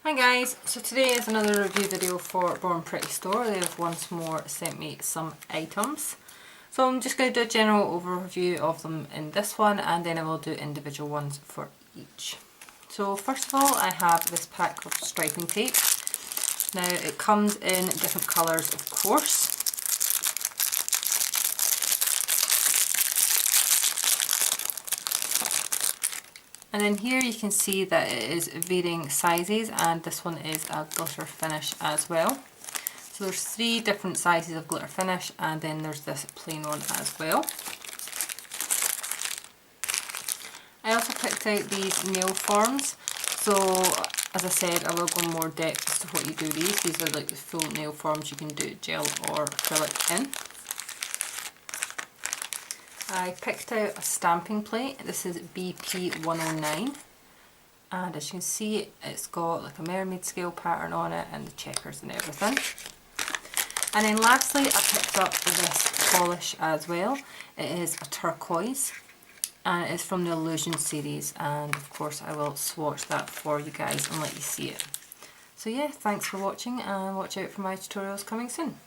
Hi guys, so today is another review video for Born Pretty Store. They have once more sent me some items. So I'm just going to do a general overview of them in this one, and then I will do individual ones for each. So first of all, I have this pack of striping tape. Now it comes in different colours, of course. And then here you can see that it is varying sizes, and this one is a glitter finish as well. So there's 3 different sizes of glitter finish, and then there's this plain one as well. I also picked out these nail forms. So as I said, I will go more depth as to what you do these. These are like the full nail forms you can do gel or acrylic in. I picked out a stamping plate. This is BP109, and as you can see it's got like a mermaid scale pattern on it and the checkers and everything. And then lastly I picked up this polish as well. It is a turquoise and it is from the Illusion series, and of course I will swatch that for you guys and let you see it. So yeah, thanks for watching, and watch out for my tutorials coming soon.